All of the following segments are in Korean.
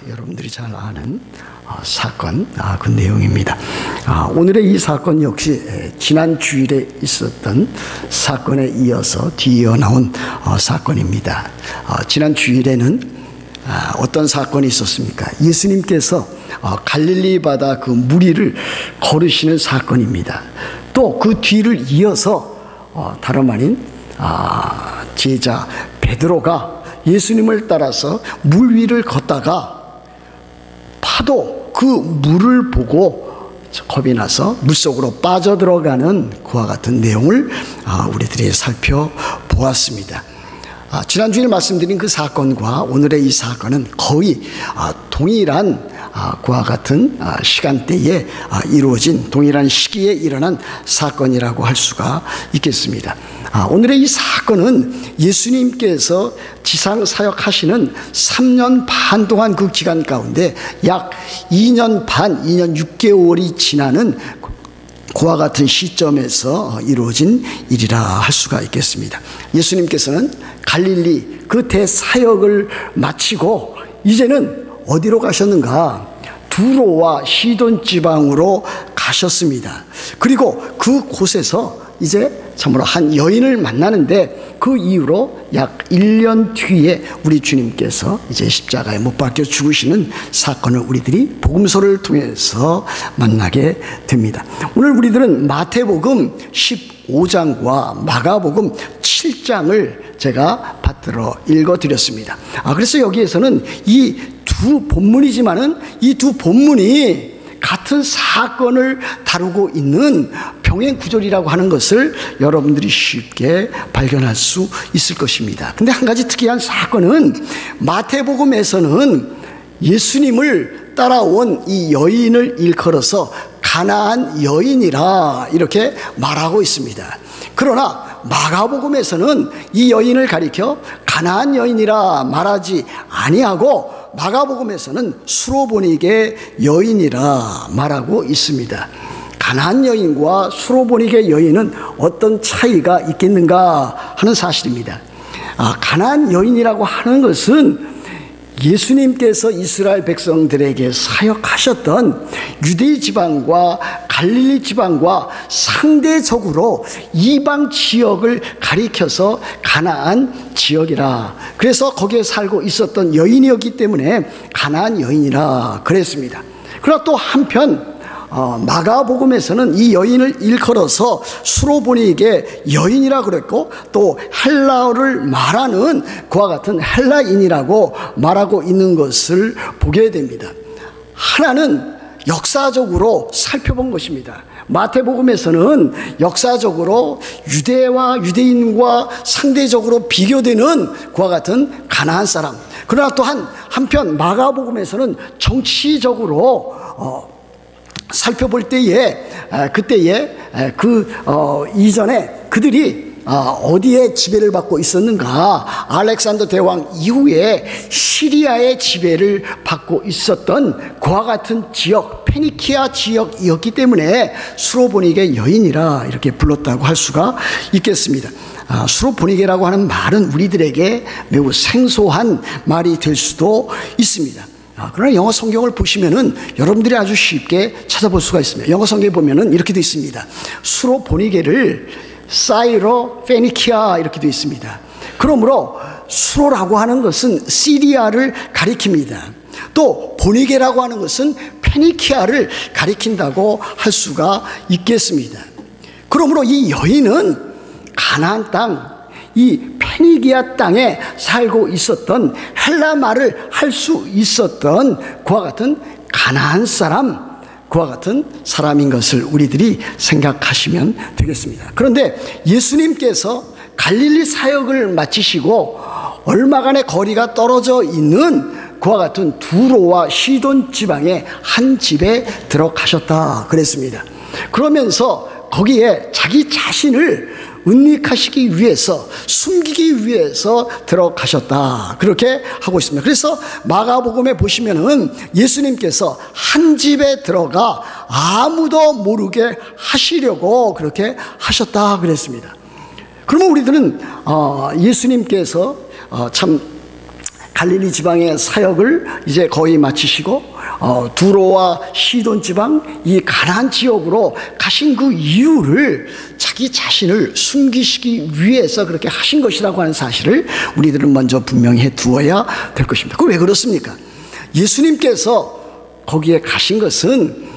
여러분들이 잘 아는 사건, 그 내용입니다. 오늘의 이 사건 역시 지난 주일에 있었던 사건에 이어서 뒤이어 나온 사건입니다. 지난 주일에는 어떤 사건이 있었습니까? 예수님께서 갈릴리 바다 그 무리를 걸으시는 사건입니다. 또 그 뒤를 이어서 다름 아닌 제자 베드로가 예수님을 따라서 물 위를 걷다가 파도 그 물을 보고 겁이 나서 물속으로 빠져들어가는 그와 같은 내용을 우리들이 살펴보았습니다. 지난주에 말씀드린 그 사건과 오늘의 이 사건은 거의 동일한 그와 같은 시간대에 이루어진 동일한 시기에 일어난 사건이라고 할 수가 있겠습니다. 오늘의 이 사건은 예수님께서 지상 사역하시는 3년 반 동안 그 기간 가운데 약 2년 반, 2년 6개월이 지나는 그와 같은 시점에서 이루어진 일이라 할 수가 있겠습니다. 예수님께서는 갈릴리 그 대사역을 마치고 이제는 어디로 가셨는가? 두로와 시돈 지방으로 가셨습니다. 그리고 그 곳에서 이제 참으로 한 여인을 만나는데 그 이후로 약 1년 뒤에 우리 주님께서 이제 십자가에 못 박혀 죽으시는 사건을 우리들이 복음서를 통해서 만나게 됩니다. 오늘 우리들은 마태복음 15장과 마가복음 7장을 제가 받들어 읽어드렸습니다. 그래서 여기에서는 이 두 본문이지만은 이 두 본문이 같은 사건을 다루고 있는 병행 구절이라고 하는 것을 여러분들이 쉽게 발견할 수 있을 것입니다. 근데 한 가지 특이한 사건은 마태복음에서는 예수님을 따라온 이 여인을 일컬어서 가나안 여인이라 이렇게 말하고 있습니다. 그러나 마가복음에서는 이 여인을 가리켜 가나안 여인이라 말하지 아니하고 마가복음에서는 수로보닉의 여인이라 말하고 있습니다. 가나안 여인과 수로보닉의 여인은 어떤 차이가 있겠는가 하는 사실입니다. 가나안 여인이라고 하는 것은 예수님께서 이스라엘 백성들에게 사역하셨던 유대 지방과 갈릴리 지방과 상대적으로 이방 지역을 가리켜서 가나안 지역이라, 그래서 거기에 살고 있었던 여인이었기 때문에 가나안 여인이라 그랬습니다. 그러나 또 한편 마가복음에서는 이 여인을 일컬어서 수로보닉의 여인이라 그랬고 또 헬라어를 말하는 그와 같은 헬라인이라고 말하고 있는 것을 보게 됩니다. 하나는 역사적으로 살펴본 것입니다. 마태복음에서는 역사적으로 유대와 유대인과 상대적으로 비교되는 그와 같은 가나안 사람, 그러나 또 한편 마가복음에서는 정치적으로 살펴볼 때에 그때에 이전에 그들이 어디에 지배를 받고 있었는가? 알렉산더 대왕 이후에 시리아의 지배를 받고 있었던 그와 같은 지역, 페니키아 지역이었기 때문에 수로보닉의 여인이라 이렇게 불렀다고 할 수가 있겠습니다. 수로보닉이라고 하는 말은 우리들에게 매우 생소한 말이 될 수도 있습니다. 그러나 영어 성경을 보시면은 여러분들이 아주 쉽게 찾아볼 수가 있습니다. 영어 성경에 보면은 이렇게 되어 있습니다. 수로보니게를 사이로 페니키아 이렇게 되어 있습니다. 그러므로 수로라고 하는 것은 시리아를 가리킵니다. 또 보니게라고 하는 것은 페니키아를 가리킨다고 할 수가 있겠습니다. 그러므로 이 여인은 가나안 땅, 이 페니기아 땅에 살고 있었던 헬라 말을 할 수 있었던 그와 같은 가나안 사람, 그와 같은 사람인 것을 우리들이 생각하시면 되겠습니다. 그런데 예수님께서 갈릴리 사역을 마치시고 얼마간의 거리가 떨어져 있는 그와 같은 두로와 시돈 지방의 한 집에 들어가셨다 그랬습니다. 그러면서 거기에 자기 자신을 은닉하시기 위해서, 숨기기 위해서 들어가셨다 그렇게 하고 있습니다. 그래서 마가복음에 보시면은 예수님께서 한 집에 들어가 아무도 모르게 하시려고 그렇게 하셨다 그랬습니다. 그러면 우리들은 예수님께서 참 갈릴리 지방의 사역을 이제 거의 마치시고 두로와 시돈 지방 이 가나안 지역으로 가신 그 이유를 자기 자신을 숨기시기 위해서 그렇게 하신 것이라고 하는 사실을 우리들은 먼저 분명히 해 두어야 될 것입니다. 그 왜 그렇습니까? 예수님께서 거기에 가신 것은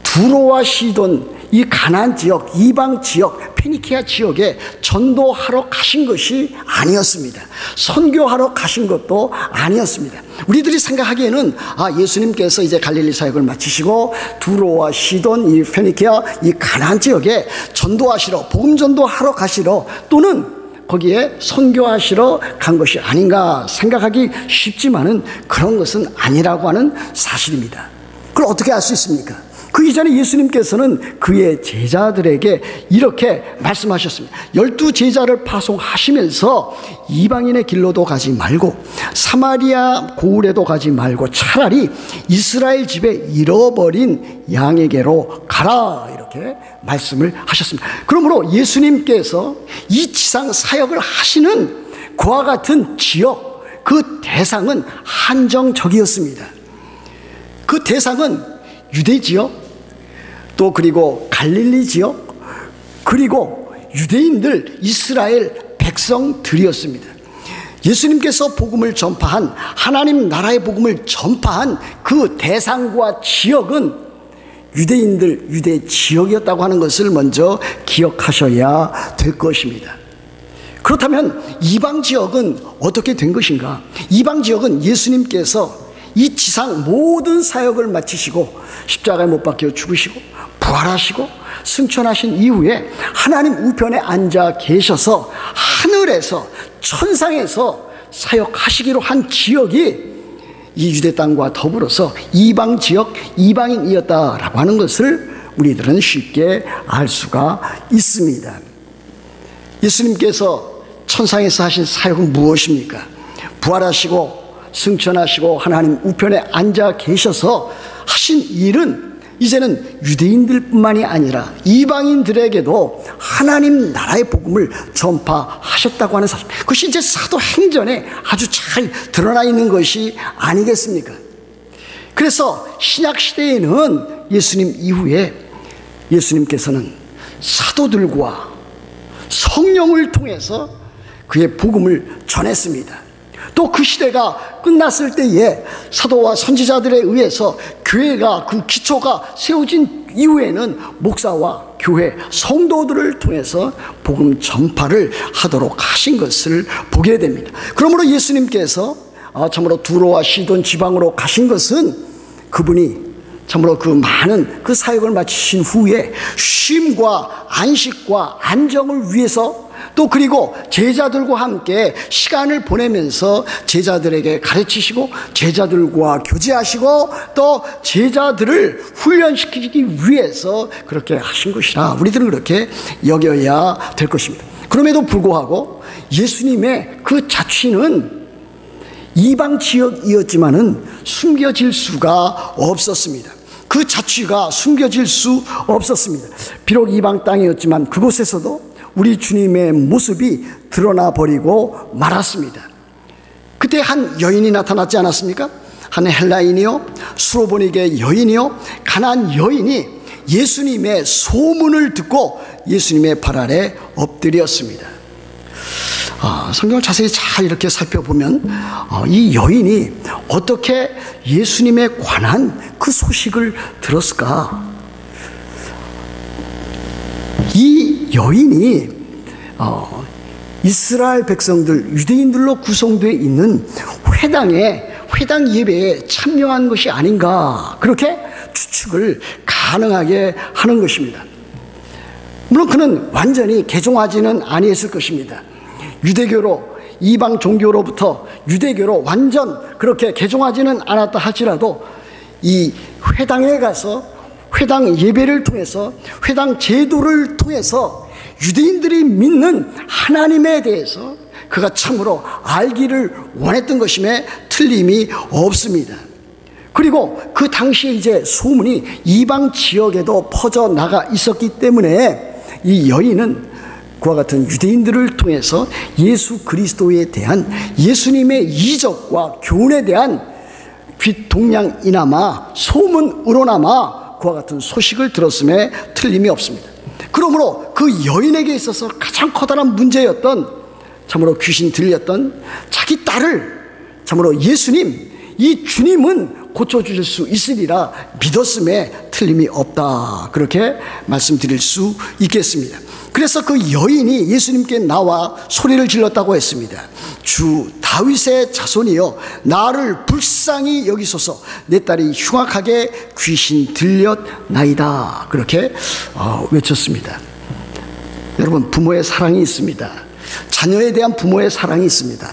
두로와 시돈 이 가나안 지역, 이방 지역, 페니키아 지역에 전도하러 가신 것이 아니었습니다. 선교하러 가신 것도 아니었습니다. 우리들이 생각하기에는 예수님께서 이제 갈릴리 사역을 마치시고 두로와 시돈, 이 페니키아, 이 가나안 지역에 전도하시러, 복음 전도하러 가시러, 또는 거기에 선교하시러 간 것이 아닌가 생각하기 쉽지만은 그런 것은 아니라고 하는 사실입니다. 그걸 어떻게 알 수 있습니까? 그 이전에 예수님께서는 그의 제자들에게 이렇게 말씀하셨습니다. 12제자를 파송하시면서 이방인의 길로도 가지 말고 사마리아 고을에도 가지 말고 차라리 이스라엘 집에 잃어버린 양에게로 가라, 이렇게 말씀을 하셨습니다. 그러므로 예수님께서 이 지상 사역을 하시는 그와 같은 지역, 그 대상은 한정적이었습니다. 그 대상은 유대 지역, 또 그리고 갈릴리 지역, 그리고 유대인들, 이스라엘 백성들이었습니다. 예수님께서 복음을 전파한, 하나님 나라의 복음을 전파한 그 대상과 지역은 유대인들, 유대 지역이었다고 하는 것을 먼저 기억하셔야 될 것입니다. 그렇다면 이방 지역은 어떻게 된 것인가? 이방 지역은 예수님께서 이 지상 모든 사역을 마치시고 십자가에 못 박혀 죽으시고 부활하시고 승천하신 이후에 하나님 우편에 앉아 계셔서 하늘에서, 천상에서 사역하시기로 한 지역이 이 유대 땅과 더불어서 이방 지역, 이방인이었다라고 하는 것을 우리들은 쉽게 알 수가 있습니다. 예수님께서 천상에서 하신 사역은 무엇입니까? 부활하시고 승천하시고 하나님 우편에 앉아 계셔서 하신 일은 이제는 유대인들뿐만이 아니라 이방인들에게도 하나님 나라의 복음을 전파하셨다고 하는 사실, 그것이 이제 사도행전에 아주 잘 드러나 있는 것이 아니겠습니까? 그래서 신약시대에는 예수님 이후에 예수님께서는 사도들과 성령을 통해서 그의 복음을 전했습니다. 또 그 시대가 끝났을 때에 사도와 선지자들에 의해서 교회가, 그 기초가 세워진 이후에는 목사와 교회, 성도들을 통해서 복음 전파를 하도록 하신 것을 보게 됩니다. 그러므로 예수님께서 참으로 두로와 시돈 지방으로 가신 것은 그분이 참으로 그 많은 그 사역을 마치신 후에 쉼과 안식과 안정을 위해서, 또 그리고 제자들과 함께 시간을 보내면서 제자들에게 가르치시고 제자들과 교제하시고 또 제자들을 훈련시키기 위해서 그렇게 하신 것이라 우리들은 그렇게 여겨야 될 것입니다. 그럼에도 불구하고 예수님의 그 자취는 이방 지역이었지만은 숨겨질 수가 없었습니다. 그 자취가 숨겨질 수 없었습니다. 비록 이방 땅이었지만 그곳에서도 우리 주님의 모습이 드러나 버리고 말았습니다. 그때 한 여인이 나타났지 않았습니까? 한 헬라인이요, 수로보니게 여인이요, 가나안 여인이 예수님의 소문을 듣고 예수님의 발 아래 엎드렸습니다. 성경을 자세히 잘 이렇게 살펴보면 이 여인이 어떻게 예수님에 관한 그 소식을 들었을까? 이 여인이 이스라엘 백성들, 유대인들로 구성되어 있는 회당 예배에 참여한 것이 아닌가, 그렇게 추측을 가능하게 하는 것입니다. 물론 그는 완전히 개종하지는 아니했을 것입니다. 유대교로, 이방 종교로부터 유대교로 완전 그렇게 개종하지는 않았다 할지라도 이 회당에 가서 회당 예배를 통해서, 회당 제도를 통해서 유대인들이 믿는 하나님에 대해서 그가 참으로 알기를 원했던 것임에 틀림이 없습니다. 그리고 그 당시에 이제 소문이 이방 지역에도 퍼져나가 있었기 때문에 이 여인은 그와 같은 유대인들을 통해서 예수 그리스도에 대한 예수님의 이적과 교훈에 대한 귓동냥이나마 소문으로나마 그와 같은 소식을 들었음에 틀림이 없습니다. 그러므로 그 여인에게 있어서 가장 커다란 문제였던, 참으로 귀신 들렸던 자기 딸을 참으로 예수님, 이 주님은 고쳐주실 수 있으리라 믿었음에 틀림이 없다, 그렇게 말씀드릴 수 있겠습니다. 그래서 그 여인이 예수님께 나와 소리를 질렀다고 했습니다. 주 다윗의 자손이여, 나를 불쌍히 여기소서, 내 딸이 흉악하게 귀신 들렸나이다, 그렇게 외쳤습니다. 여러분, 부모의 사랑이 있습니다. 자녀에 대한 부모의 사랑이 있습니다.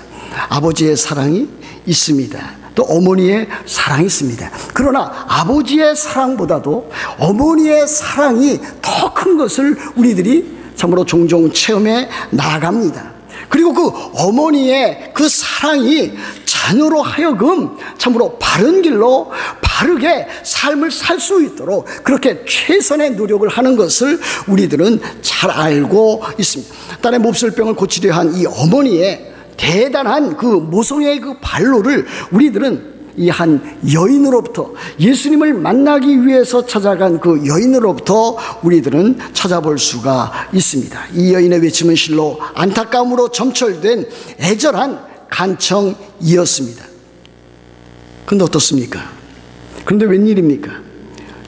아버지의 사랑이 있습니다. 또 어머니의 사랑이 있습니다. 그러나 아버지의 사랑보다도 어머니의 사랑이 더 큰 것을 우리들이 참으로 종종 체험해 나갑니다. 그리고 그 어머니의 그 사랑이 자녀로 하여금 참으로 바른 길로 바르게 삶을 살 수 있도록 그렇게 최선의 노력을 하는 것을 우리들은 잘 알고 있습니다. 딸의 몹쓸병을 고치려 한 이 어머니의 대단한 그 모성의 그 발로를 우리들은 이 한 여인으로부터, 예수님을 만나기 위해서 찾아간 그 여인으로부터 우리들은 찾아볼 수가 있습니다. 이 여인의 외침은 실로 안타까움으로 점철된 애절한 간청이었습니다. 그런데 어떻습니까? 그런데 웬일입니까?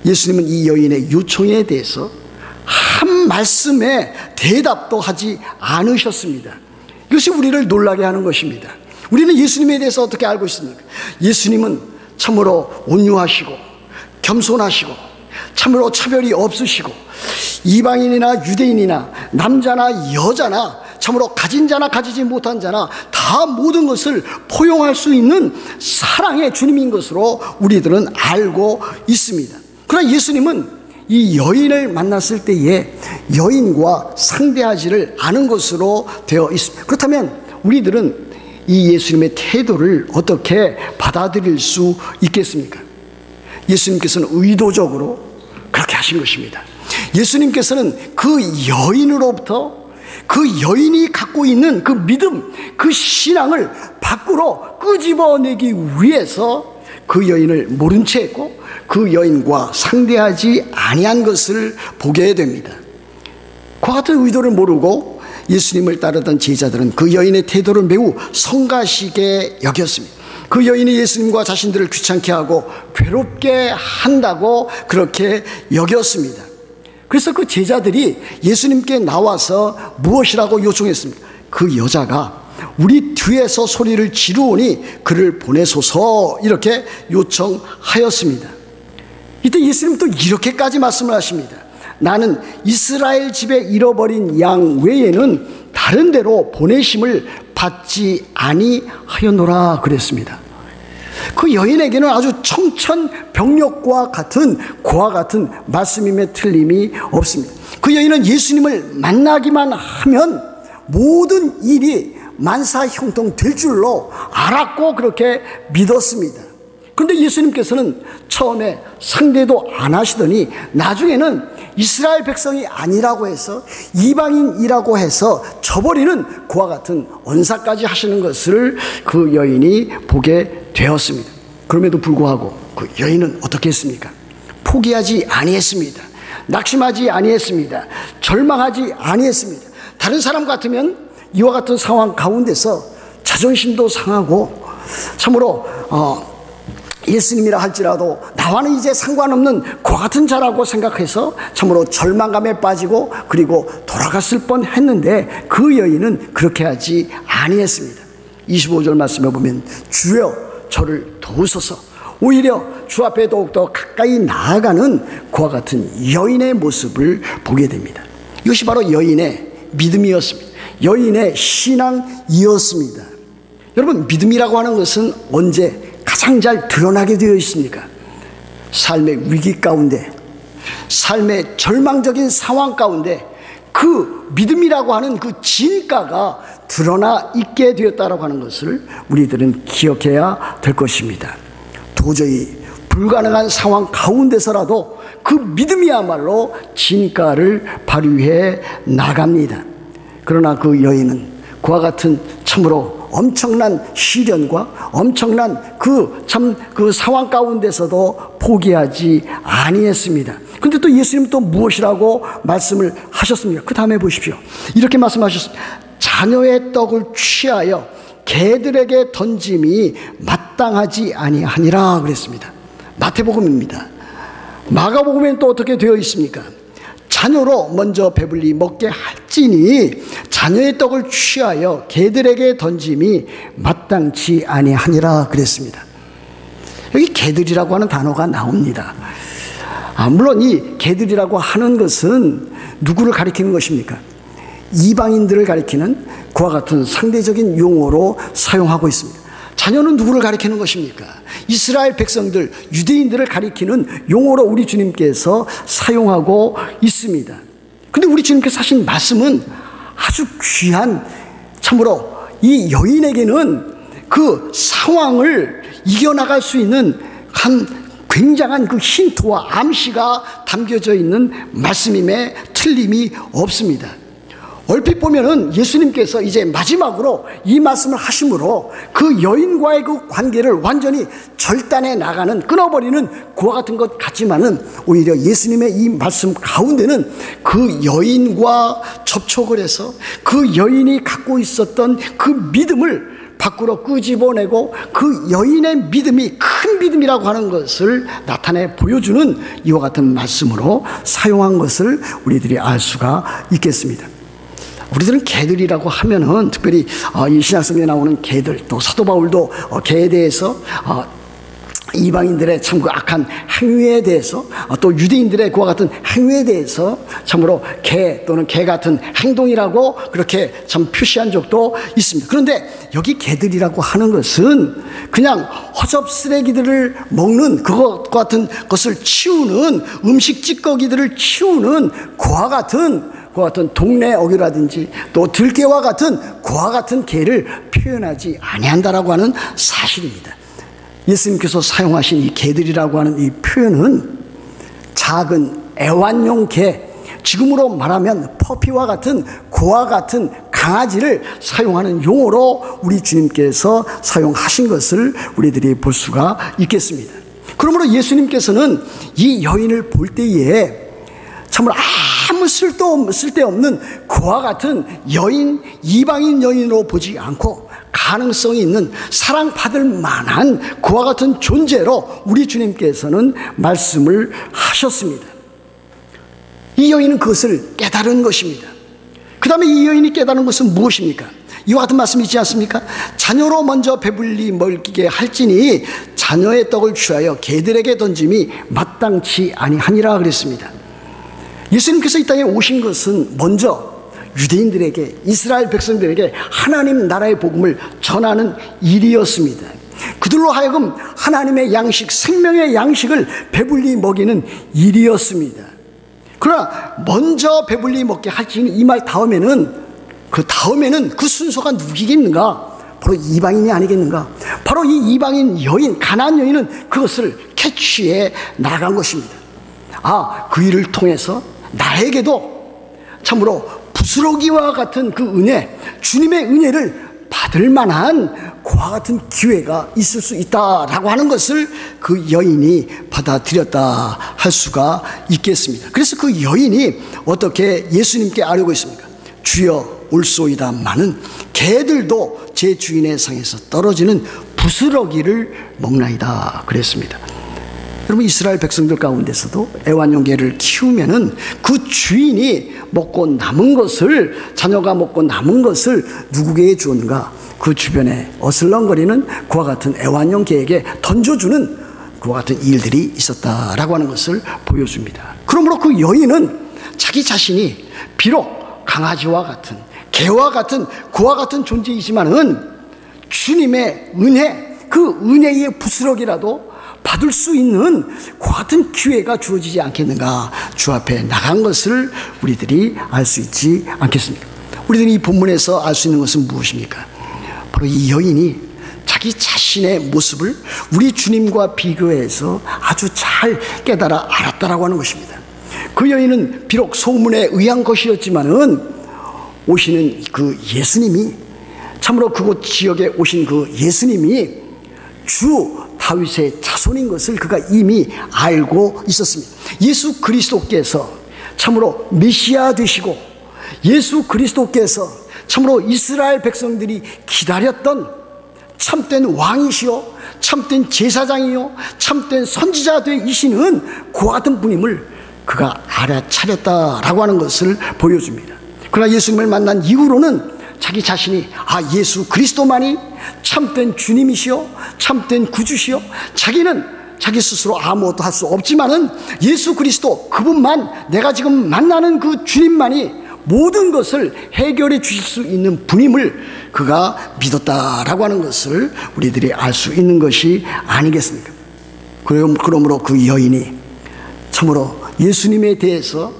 예수님은 이 여인의 요청에 대해서 한 말씀에 대답도 하지 않으셨습니다. 이것이 우리를 놀라게 하는 것입니다. 우리는 예수님에 대해서 어떻게 알고 있습니까? 예수님은 참으로 온유하시고 겸손하시고 참으로 차별이 없으시고 이방인이나 유대인이나 남자나 여자나 참으로 가진 자나 가지지 못한 자나 다 모든 것을 포용할 수 있는 사랑의 주님인 것으로 우리들은 알고 있습니다. 그러나 예수님은 이 여인을 만났을 때에 여인과 상대하지를 않은 것으로 되어 있습니다. 그렇다면 우리들은 이 예수님의 태도를 어떻게 받아들일 수 있겠습니까? 예수님께서는 의도적으로 그렇게 하신 것입니다. 예수님께서는 그 여인으로부터 그 여인이 갖고 있는 그 믿음, 그 신앙을 밖으로 끄집어내기 위해서 그 여인을 모른 채 했고 그 여인과 상대하지 아니한 것을 보게 됩니다. 그와 같은 의도를 모르고 예수님을 따르던 제자들은 그 여인의 태도를 매우 성가시게 여겼습니다. 그 여인이 예수님과 자신들을 귀찮게 하고 괴롭게 한다고 그렇게 여겼습니다. 그래서 그 제자들이 예수님께 나와서 무엇이라고 요청했습니까? 그 여자가 우리 뒤에서 소리를 지르오니 그를 보내소서, 이렇게 요청하였습니다. 이때 예수님 또 이렇게까지 말씀을 하십니다. 나는 이스라엘 집에 잃어버린 양 외에는 다른 데로 보내심을 받지 아니하였노라 그랬습니다. 그 여인에게는 아주 청천벽력과 같은 그와 같은 말씀임에 틀림이 없습니다. 그 여인은 예수님을 만나기만 하면 모든 일이 만사형통 될 줄로 알았고 그렇게 믿었습니다. 그런데 예수님께서는 처음에 상대도 안 하시더니 나중에는 이스라엘 백성이 아니라고 해서 이방인이라고 해서 저버리는 그와 같은 언사까지 하시는 것을 그 여인이 보게 되었습니다. 그럼에도 불구하고 그 여인은 어떻게 했습니까? 포기하지 아니했습니다. 낙심하지 아니했습니다. 절망하지 아니했습니다. 다른 사람 같으면 이와 같은 상황 가운데서 자존심도 상하고 참으로 예수님이라 할지라도 나와는 이제 상관없는 그와 같은 자라고 생각해서 참으로 절망감에 빠지고 그리고 돌아갔을 뻔했는데 그 여인은 그렇게 하지 아니했습니다. 25절 말씀에 보면 주여 저를 도우소서, 오히려 주 앞에 더욱더 가까이 나아가는 그와 같은 여인의 모습을 보게 됩니다. 이것이 바로 여인의 믿음이었습니다. 여인의 신앙이었습니다. 여러분, 믿음이라고 하는 것은 언제 가장 잘 드러나게 되어 있습니까? 삶의 위기 가운데, 삶의 절망적인 상황 가운데 그 믿음이라고 하는 그 진가가 드러나 있게 되었다라고 하는 것을 우리들은 기억해야 될 것입니다. 도저히 불가능한 상황 가운데서라도 그 믿음이야말로 진가를 발휘해 나갑니다. 그러나 그 여인은 그와 같은 참으로 엄청난 시련과 엄청난 그 상황 가운데서도 포기하지 아니했습니다. 근데 또 예수님 또 무엇이라고 말씀을 하셨습니까? 그 다음에 보십시오. 이렇게 말씀하셨습니다. 자녀의 떡을 취하여 개들에게 던짐이 마땅하지 아니하니라 그랬습니다. 마태복음입니다. 마가복음에는 또 어떻게 되어 있습니까? 자녀로 먼저 배불리 먹게 할지니 자녀의 떡을 취하여 개들에게 던짐이 마땅치 아니하니라 그랬습니다. 여기 개들이라고 하는 단어가 나옵니다. 물론 이 개들이라고 하는 것은 누구를 가리키는 것입니까? 이방인들을 가리키는 그와 같은 상대적인 용어로 사용하고 있습니다. 자녀는 누구를 가리키는 것입니까? 이스라엘 백성들, 유대인들을 가리키는 용어로 우리 주님께서 사용하고 있습니다. 근데 우리 주님께서 하신 말씀은 아주 귀한, 참으로 이 여인에게는 그 상황을 이겨나갈 수 있는 한 굉장한 그 힌트와 암시가 담겨져 있는 말씀임에 틀림이 없습니다. 얼핏 보면은 예수님께서 이제 마지막으로 이 말씀을 하심으로 그 여인과의 그 관계를 완전히 절단해 나가는, 끊어버리는 그와 같은 것 같지만은 오히려 예수님의 이 말씀 가운데는 그 여인과 접촉을 해서 그 여인이 갖고 있었던 그 믿음을 밖으로 끄집어내고 그 여인의 믿음이 큰 믿음이라고 하는 것을 나타내 보여주는 이와 같은 말씀으로 사용한 것을 우리들이 알 수가 있겠습니다. 우리들은 개들이라고 하면은 특별히 이 신약성경에 나오는 개들, 또 사도 바울도 개에 대해서 이방인들의 참 그 악한 행위에 대해서, 또 유대인들의 그와 같은 행위에 대해서 참으로 개 또는 개 같은 행동이라고 그렇게 참 표시한 적도 있습니다. 그런데 여기 개들이라고 하는 것은 그냥 허접 쓰레기들을 먹는 그것 같은 것을 치우는, 음식 찌꺼기들을 치우는 그와 같은 동네 어귀라든지 또 들개와 같은 그와 같은 개를 표현하지 아니한다라고 하는 사실입니다. 예수님께서 사용하신 이 개들이라고 하는 이 표현은 작은 애완용 개, 지금으로 말하면 퍼피와 같은 그와 같은 강아지를 사용하는 용어로 우리 주님께서 사용하신 것을 우리들이 볼 수가 있겠습니다. 그러므로 예수님께서는 이 여인을 볼 때에 참으로 아무 쓸데없는 그와 같은 여인, 이방인 여인으로 보지 않고 가능성이 있는, 사랑받을 만한 그와 같은 존재로 우리 주님께서는 말씀을 하셨습니다. 이 여인은 그것을 깨달은 것입니다. 그 다음에 이 여인이 깨달은 것은 무엇입니까? 이와 같은 말씀이 있지 않습니까? 자녀로 먼저 배불리 먹이게 할지니 자녀의 떡을 취하여 개들에게 던짐이 마땅치 아니하니라 그랬습니다. 예수님께서 이 땅에 오신 것은 먼저 유대인들에게, 이스라엘 백성들에게 하나님 나라의 복음을 전하는 일이었습니다. 그들로 하여금 하나님의 양식, 생명의 양식을 배불리 먹이는 일이었습니다. 그러나 먼저 배불리 먹게 할지니 이 말 다음에는 그 순서가 누구겠는가? 바로 이방인이 아니겠는가? 바로 이 이방인 여인, 가나안 여인은 그것을 캐치해 나간 것입니다. 그 일을 통해서 나에게도 참으로 부스러기와 같은 그 은혜, 주님의 은혜를 받을 만한 그와 같은 기회가 있을 수 있다라고 하는 것을 그 여인이 받아들였다 할 수가 있겠습니다. 그래서 그 여인이 어떻게 예수님께 아뢰고 있습니까? 주여 올소이다마는 개들도 제 주인의 상에서 떨어지는 부스러기를 먹나이다 그랬습니다. 여러분, 이스라엘 백성들 가운데서도 애완용 개를 키우면은 그 주인이 먹고 남은 것을, 자녀가 먹고 남은 것을 누구에게 주었는가? 그 주변에 어슬렁거리는 그와 같은 애완용 개에게 던져주는 그와 같은 일들이 있었다라고 하는 것을 보여줍니다. 그러므로 그 여인은 자기 자신이 비록 강아지와 같은, 개와 같은 그와 같은 존재이지만은 주님의 은혜, 그 은혜의 부스러기라도 받을 수 있는 그 같은 기회가 주어지지 않겠는가? 주 앞에 나간 것을 우리들이 알 수 있지 않겠습니까? 우리들이 이 본문에서 알 수 있는 것은 무엇입니까? 바로 이 여인이 자기 자신의 모습을 우리 주님과 비교해서 아주 잘 깨달아 알았다라고 하는 것입니다. 그 여인은 비록 소문에 의한 것이었지만은 오시는 그 예수님이 참으로 그곳 지역에 오신 그 예수님이 주 다윗의 자손인 것을 그가 이미 알고 있었습니다. 예수 그리스도께서 참으로 메시아 되시고 예수 그리스도께서 참으로 이스라엘 백성들이 기다렸던 참된 왕이시요 참된 제사장이요 참된 선지자 되시는 그와 같은 분임을 그가 알아차렸다라고 하는 것을 보여줍니다. 그러나 예수님을 만난 이후로는 자기 자신이 예수 그리스도만이 참된 주님이시요 참된 구주시요 자기는 자기 스스로 아무것도 할 수 없지만은 예수 그리스도 그분만 내가 지금 만나는 그 주님만이 모든 것을 해결해 주실 수 있는 분임을 그가 믿었다라고 하는 것을 우리들이 알 수 있는 것이 아니겠습니까? 그러므로 그 여인이 참으로 예수님에 대해서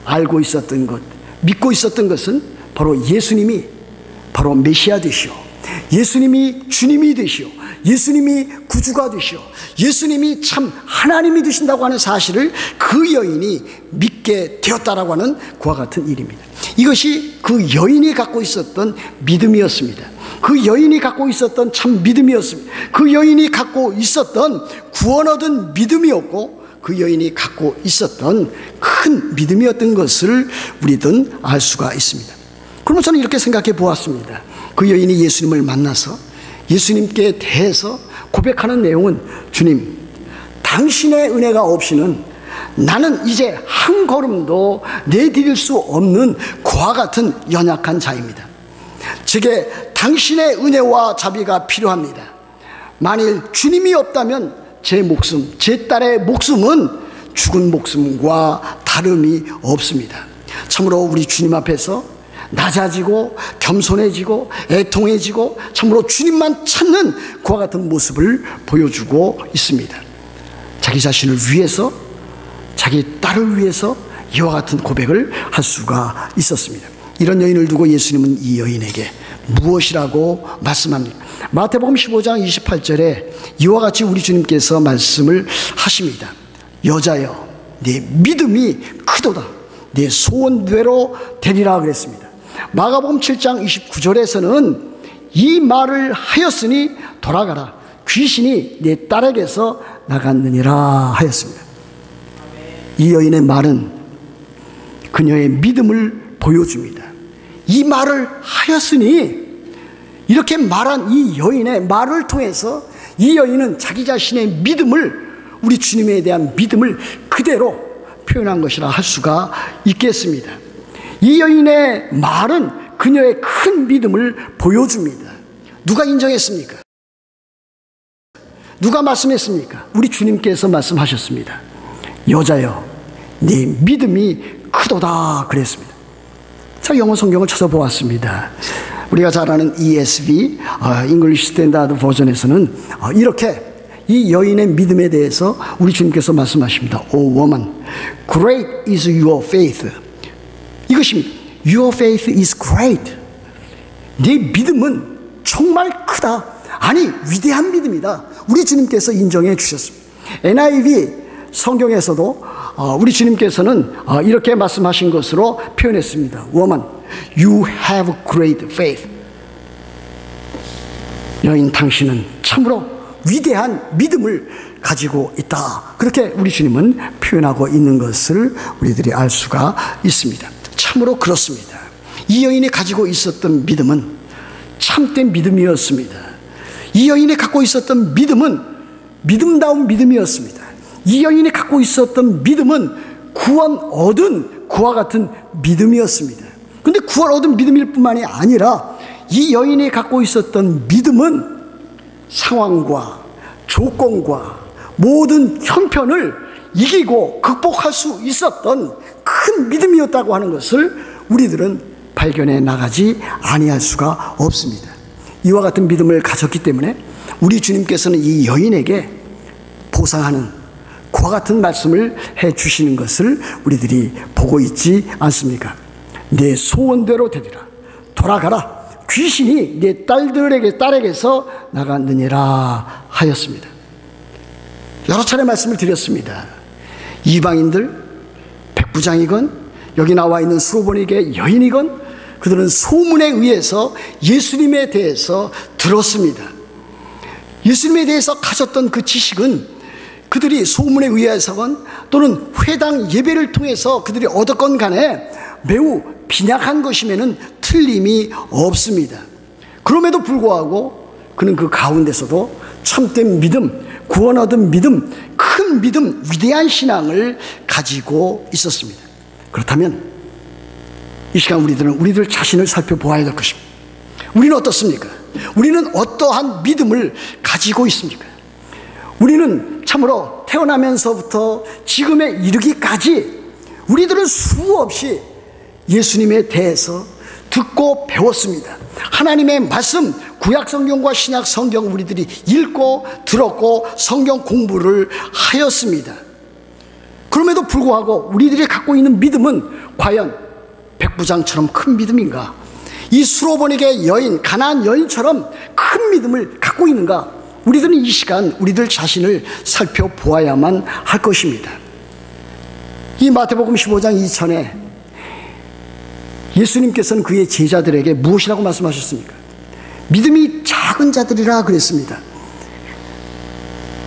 알고 있었던 것, 믿고 있었던 것은 바로 예수님이 바로 메시아 되시오, 예수님이 주님이 되시오, 예수님이 구주가 되시오, 예수님이 참 하나님이 되신다고 하는 사실을 그 여인이 믿게 되었다라고 하는 그와 같은 일입니다. 이것이 그 여인이 갖고 있었던 믿음이었습니다. 그 여인이 갖고 있었던 참 믿음이었습니다. 그 여인이 갖고 있었던 구원 얻은 믿음이었고 그 여인이 갖고 있었던 큰 믿음이었던 것을 우리는 알 수가 있습니다. 그러면 저는 이렇게 생각해 보았습니다. 그 여인이 예수님을 만나서 예수님께 대해서 고백하는 내용은 주님, 당신의 은혜가 없이는 나는 이제 한 걸음도 내디딜 수 없는 그와 같은 연약한 자입니다. 제게 당신의 은혜와 자비가 필요합니다. 만일 주님이 없다면 제 목숨, 제 딸의 목숨은 죽은 목숨과 다름이 없습니다. 참으로 우리 주님 앞에서 낮아지고 겸손해지고 애통해지고 참으로 주님만 찾는 그와 같은 모습을 보여주고 있습니다. 자기 자신을 위해서, 자기 딸을 위해서 이와 같은 고백을 할 수가 있었습니다. 이런 여인을 두고 예수님은 이 여인에게 무엇이라고 말씀합니까? 마태복음 15장 28절에 이와 같이 우리 주님께서 말씀을 하십니다. 여자여, 네 믿음이 크도다. 네 소원대로 되리라 그랬습니다. 마가복음 7장 29절에서는 이 말을 하였으니 돌아가라. 귀신이 네 딸에게서 나갔느니라 하였습니다. 이 여인의 말은 그녀의 믿음을 보여줍니다. 이 말을 하였으니, 이렇게 말한 이 여인의 말을 통해서 이 여인은 자기 자신의 믿음을, 우리 주님에 대한 믿음을 그대로 표현한 것이라 할 수가 있겠습니다. 이 여인의 말은 그녀의 큰 믿음을 보여줍니다. 누가 인정했습니까? 누가 말씀했습니까? 우리 주님께서 말씀하셨습니다. 여자여, 네 믿음이 크도다 그랬습니다. 자, 영어 성경을 찾아보았습니다. 우리가 잘 아는 ESV, English Standard 버전에서는 이렇게 이 여인의 믿음에 대해서 우리 주님께서 말씀하십니다. O woman, great is your faith. 이것입니다. Your faith is great. 네 믿음은 정말 크다. 아니, 위대한 믿음이다. 우리 주님께서 인정해 주셨습니다. NIV 성경에서도 우리 주님께서는 이렇게 말씀하신 것으로 표현했습니다. Woman, you have great faith. 여인, 당신은 참으로 위대한 믿음을 가지고 있다. 그렇게 우리 주님은 표현하고 있는 것을 우리들이 알 수가 있습니다. 참으로 그렇습니다. 이 여인이 가지고 있었던 믿음은 참된 믿음이었습니다. 이 여인이 갖고 있었던 믿음은 믿음다운 믿음이었습니다. 이 여인이 갖고 있었던 믿음은 구원 얻은 그와 같은 믿음이었습니다. 그런데 구원 얻은 믿음일 뿐만이 아니라 이 여인이 갖고 있었던 믿음은 상황과 조건과 모든 형편을 이기고 극복할 수 있었던 큰 믿음이었다고 하는 것을 우리들은 발견해 나가지 아니할 수가 없습니다. 이와 같은 믿음을 가졌기 때문에 우리 주님께서는 이 여인에게 보상하는 그와 같은 말씀을 해 주시는 것을 우리들이 보고 있지 않습니까? 내 소원대로 되리라. 돌아가라. 귀신이 내 딸에게서 나갔느니라 하였습니다. 여러 차례 말씀을 드렸습니다. 이방인들, 백부장이건 여기 나와 있는 수로보니게 여인이건 그들은 소문에 의해서 예수님에 대해서 들었습니다. 예수님에 대해서 가졌던 그 지식은 그들이 소문에 의해서건 또는 회당 예배를 통해서 그들이 얻었건 간에 매우 빈약한 것임에는 틀림이 없습니다. 그럼에도 불구하고 그는 그 가운데서도 참된 믿음, 구원 얻은 믿음, 큰 믿음, 위대한 신앙을 가지고 있었습니다. 그렇다면 이 시간 우리들 자신을 살펴보아야 될 것입니다. 우리는 어떻습니까? 우리는 어떠한 믿음을 가지고 있습니까? 우리는 참으로 태어나면서부터 지금에 이르기까지 우리들은 수없이 예수님에 대해서 듣고 배웠습니다. 하나님의 말씀, 구약성경과 신약성경 우리들이 읽고 들었고 성경 공부를 하였습니다. 그럼에도 불구하고 우리들이 갖고 있는 믿음은 과연 백부장처럼 큰 믿음인가? 이 수로보니게 여인, 가나안 여인처럼 큰 믿음을 갖고 있는가? 우리들은 이 시간 우리들 자신을 살펴보아야만 할 것입니다. 이 마태복음 15장 이전에 예수님께서는 그의 제자들에게 무엇이라고 말씀하셨습니까? 믿음이 작은 자들이라 그랬습니다.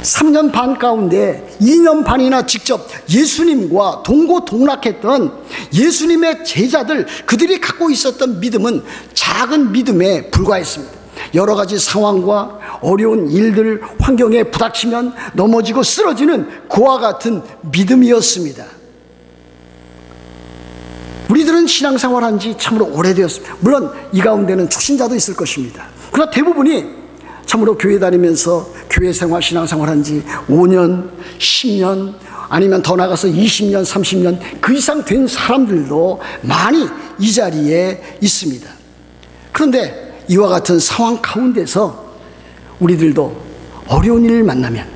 3년 반 가운데 2년 반이나 직접 예수님과 동고동락했던 예수님의 제자들, 그들이 갖고 있었던 믿음은 작은 믿음에 불과했습니다. 여러 가지 상황과 어려운 일들, 환경에 부닥치면 넘어지고 쓰러지는 그와 같은 믿음이었습니다. 우리들은 신앙생활한 지 참으로 오래되었습니다. 물론 이 가운데는 초신자도 있을 것입니다. 그러나 대부분이 참으로 교회 다니면서 교회 생활, 신앙생활한 지 5년, 10년 아니면 더 나가서 20년, 30년 그 이상 된 사람들도 많이 이 자리에 있습니다. 그런데 이와 같은 상황 가운데서 우리들도 어려운 일을 만나면,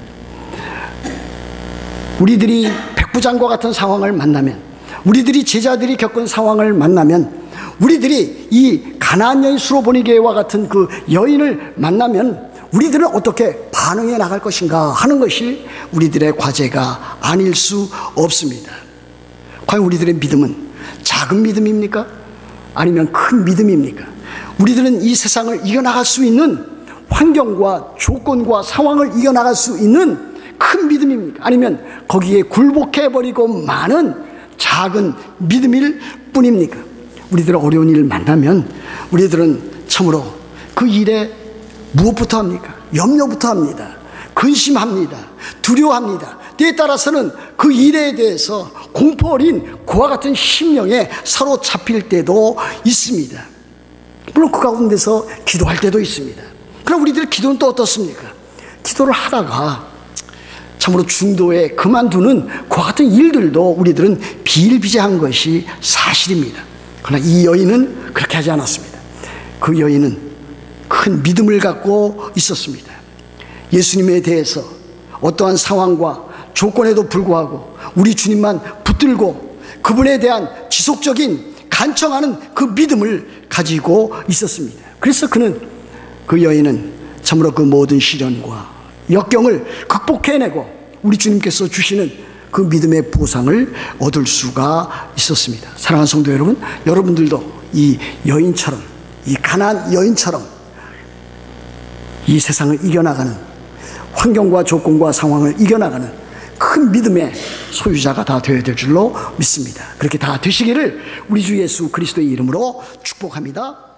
우리들이 백부장과 같은 상황을 만나면, 우리들이 제자들이 겪은 상황을 만나면, 우리들이 이 가나안 여인 수로보니게와 같은 그 여인을 만나면 우리들은 어떻게 반응해 나갈 것인가 하는 것이 우리들의 과제가 아닐 수 없습니다. 과연 우리들의 믿음은 작은 믿음입니까? 아니면 큰 믿음입니까? 우리들은 이 세상을 이겨나갈 수 있는 환경과 조건과 상황을 이겨나갈 수 있는 큰 믿음입니까? 아니면 거기에 굴복해버리고 많은 작은 믿음일 뿐입니까? 우리들은 어려운 일을 만나면 우리들은 참으로 그 일에 무엇부터 합니까? 염려부터 합니다. 근심합니다. 두려워합니다. 때에 따라서는 그 일에 대해서 공포 어린 그와 같은 심령에 사로잡힐 때도 있습니다. 물론 그 가운데서 기도할 때도 있습니다. 그럼 우리들 기도는 또 어떻습니까? 기도를 하다가 참으로 중도에 그만두는 그와 같은 일들도 우리들은 비일비재한 것이 사실입니다. 그러나 이 여인은 그렇게 하지 않았습니다. 그 여인은 큰 믿음을 갖고 있었습니다. 예수님에 대해서 어떠한 상황과 조건에도 불구하고 우리 주님만 붙들고 그분에 대한 지속적인 간청하는 그 믿음을 가지고 있었습니다. 그래서 그 여인은 참으로 그 모든 시련과 역경을 극복해내고 우리 주님께서 주시는 그 믿음의 보상을 얻을 수가 있었습니다. 사랑하는 성도 여러분, 여러분들도 이 여인처럼, 이 가나안 여인처럼 이 세상을 이겨나가는, 환경과 조건과 상황을 이겨나가는 큰 믿음의 소유자가 다 되어야 될 줄로 믿습니다. 그렇게 다 되시기를 우리 주 예수 그리스도의 이름으로 축복합니다.